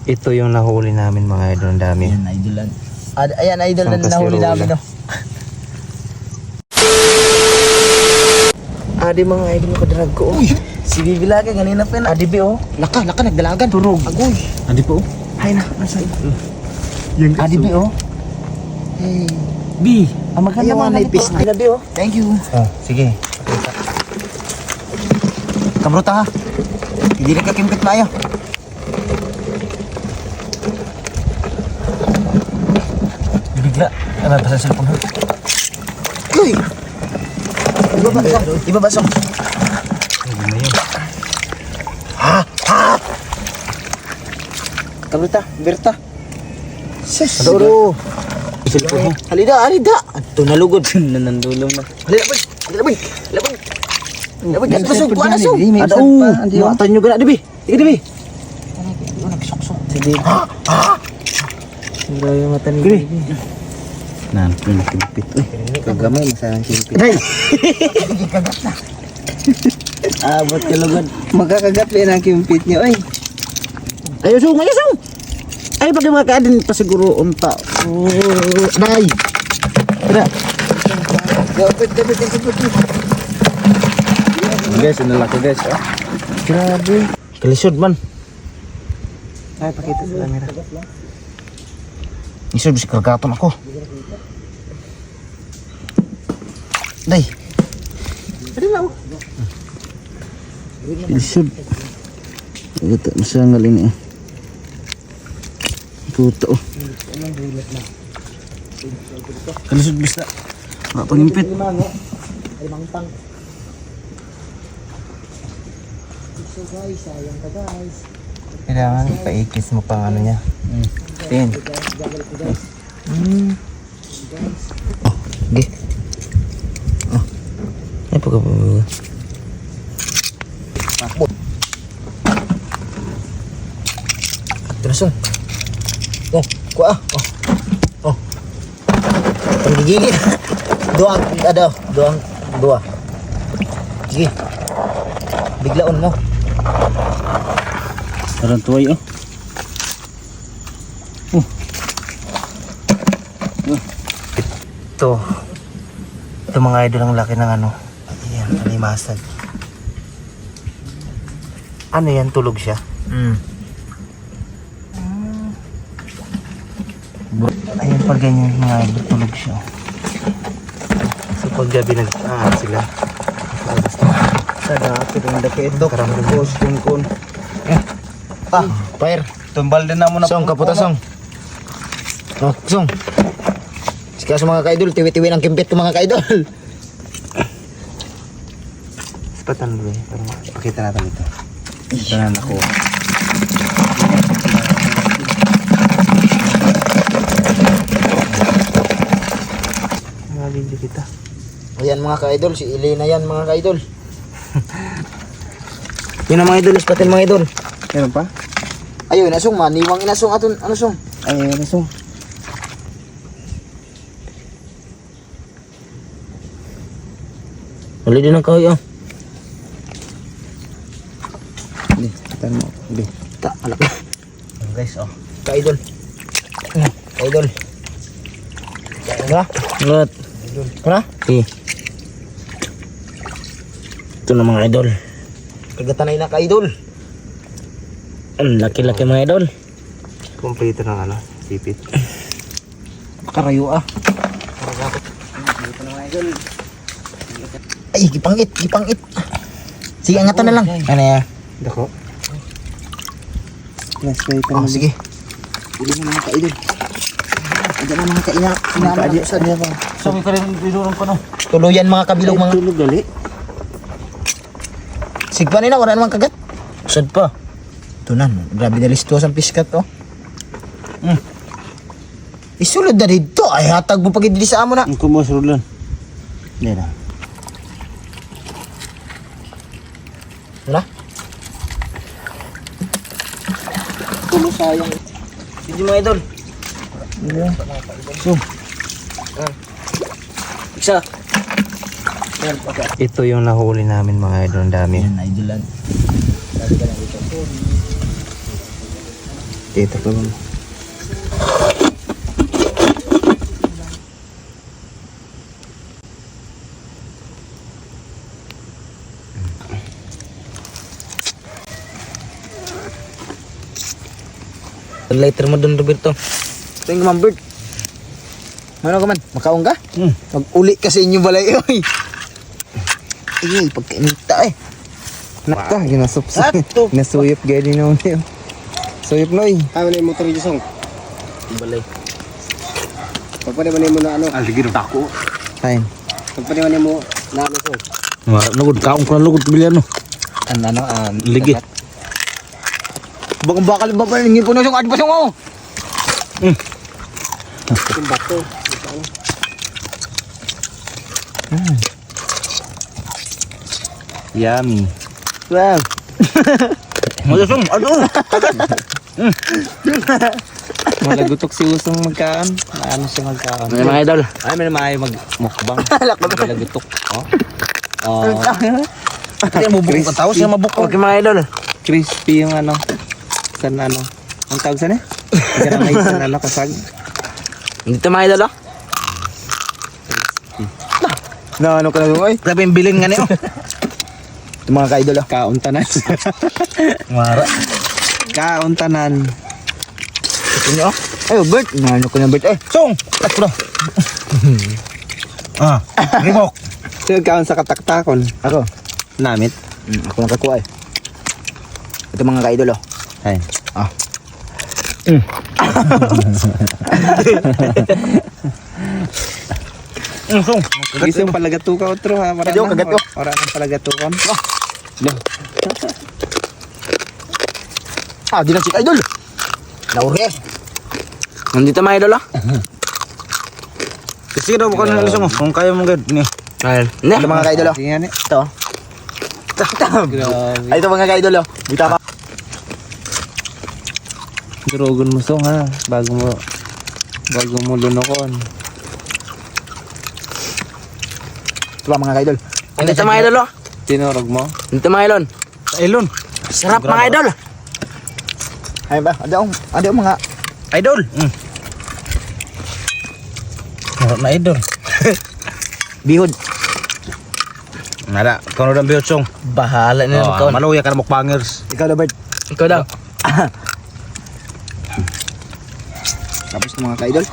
Ito yung nahuli namin mga idol, ang dami. Ayan, idol. Ayan, idol na nahuli namin, no? Adi mga idol, nakadrag ko. Uy! Si Bibi lagi, ganina pa yun. Adi be oh. Laka, nagdalagan. Turog. Agoy. Adi po. Hay na, nasa Yung Adi B, oh. Hey. B. Ang maganda Ayaw, mga naipis nalipis. Adi B, oh. Thank you. Oh, sige. Kabruta ha. Hindi rin kakimpit tayo. Bigla. Ano, basa sa lapang. Uy! Iba ba song? Hindi na yun. Ha! Kabruta, Berta. Sis. Adoro. Isilpo mo. Halida. Ito nalugod. Nanandulong na. Halida. Ganito song, kuha na song. Ada matan nyo gana dibi. Ika dibi. Nagsok-sok. Sige. Sira yung mata ni Bibi. Nan, pinakilipit. Kagamay masarang kilipit. Hey! Kagat na. Abot ka lugod. Magkakagat rin ang kimpit nyo ay. Ayosong. Ay pag mga kaadin pa siguro unta. Nay. Tara. Gapit. Guys, ano laki guys. Oh. Grabe. Kalisod man. Ay, pakita sa camera. Isod si kagaton ako. Day. Ano lang? Kalisod. Ito, masaya nga rin eh. Puto. Kalisod bisa. Wala pangimpit. Ay mangtang. So guys, sayang ka guys. Kailangan paikis mo pang ano niya. Tin. Oh, okay. Oh. Ay, pagkababaga. Terusong. Oh, kuha. Oh. Panggigigil. Dua. Sige. Biglaon mo. Parang tuway oh. Ito mga idol ang laki ng ano. Ayan, alimasag. Ano yan? Tulog siya? Ayan pag ganyan mga idol, tulog siya. So pag gabi nag-aat sila. Sa dati rin daki ito. Karambugos kun. Fire. Tumbal din na muna. Song, kaputa song. Oh, song. Sige sa mga ka-idol, tiwi-tiwi ng kimpit ko mga ka-idol. Sepatan dulu ya, para pakita natin ito. Ito na ako. Video kita. Ayan mga ka-idol, si Elena yan mga ka-idol. Yun ang mga idol, ispatin mga idol. Meron pa? Ayun, inasong maniwang inasong aton, ano song? Ay, nasong. Uli din ang kahoy, oh. Hindi, kita mo. Hindi. Alak. Guys, oh. Ka-idol. Ka-idol. Wala? Wala. Wala? Okay. Ito na mga idol. Kagatanay na ka-idol. Ang laki-laki mga idol. Kompleto ng ano, sipit. Karayo ah. Ay, gipangit. Sige, angatan na lang. Ano yan? Dako. Oh, sige. Hindi na mga ka-idol. Hindi na mga ka-ina. Sabi ka rin, bidurong ko no. Tuluyan mga kabilog mga. Tulog gali. Sigpa nila, wala namang kagat. Sad pa. Ito na, grabe na listo sa piskat oh. Isulod na dito. Ay, hatag mo pag hindi sa amo na. Ang kumusrulan. Yan na. Wala? Tulo sayang. Hindi mga idol. So. Isa. Ito yung nahuli namin mga idol, ang dami. Yan, idolan. Kita pa bang. Lighter mo doon, Roberto. Tingnan man bird. Ano ka man? Makaon ka? Hmm. Mag-uli kasi inyo balay oy. Ay, pagkainita eh. Nakta, ginasupsa. Ato. Nasuyop gaya din naman yun. Suyop noy. Kaya mo na yung motor yung song. Balay. Pagpanimanin mo na ano. Sige, tako. Fine. Pagpanimanin mo na ano song. Nagod, kaong ko na lugod bilian no. Ligi. Bakang bakal ba pa ningin po na siyang adba siyang oh. Yung bato. Yummy. Wow. Malasong, ano? Malagutok si Usong magkaan. Ano siya magkaan? May mga idol. Ay, may maayo magmukbang. Malagutok. Oh. Oh. Kaya mabukong ka tao, siya mabukong. Okay mga idol. Crispy yung ano. San ano. Ang tawag saan eh? Garanay san ano kasag. Dito mga idol, oh. Na ano ka na doon oy? Grabe yung bilin nga niyo. Ito mga ka-idol oh. Kauntanan. Mara. Kauntanan. Ito niyo, oh. Ay, Bert. Ano ka na Bert eh. Song! At bro. Remote. Sino kaon sa kataktakon? Ako. Namit. Ako nakakuha eh. Ito mga ka-idol oh. Ay. Ah. Song. Gusto yung palagato ka otro ha. Kadyo, kagato. Para kang palagatukon. Di na chik idol. Naure. Nandito mga idol, oh. Sige daw, baka na mo. Kung kaya mo gad. Ayun. Ito mga ka-idol oh. Tingnan eh. Ito. Grabe. Ay, ito mga ka-idol oh. Dito pa. Durugon mo song ha. Bago mo lunokon. Ito ba mga ka-idol? Nandito mga idol, oh. Tinurog mo? Nandito mga idol. Ilon. Sarap mga idol. Ay ba? Ada mga Idol. Sarap na idol. bihod. Nada, kau udah bihot song. Bahala ni Oh, kau. Malu ya kan mukbangers. Ikaw na Bert. Ikaw daw. Tapos ito mga ka-idol.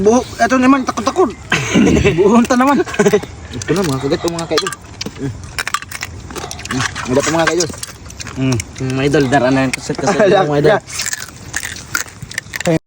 Buho, eto naman takot-takot. Buhon ta naman. Ito na mga kagat mga ka-idol. Mga mga ka-idol. Mga idol, dara na yan. Kasat mga idol.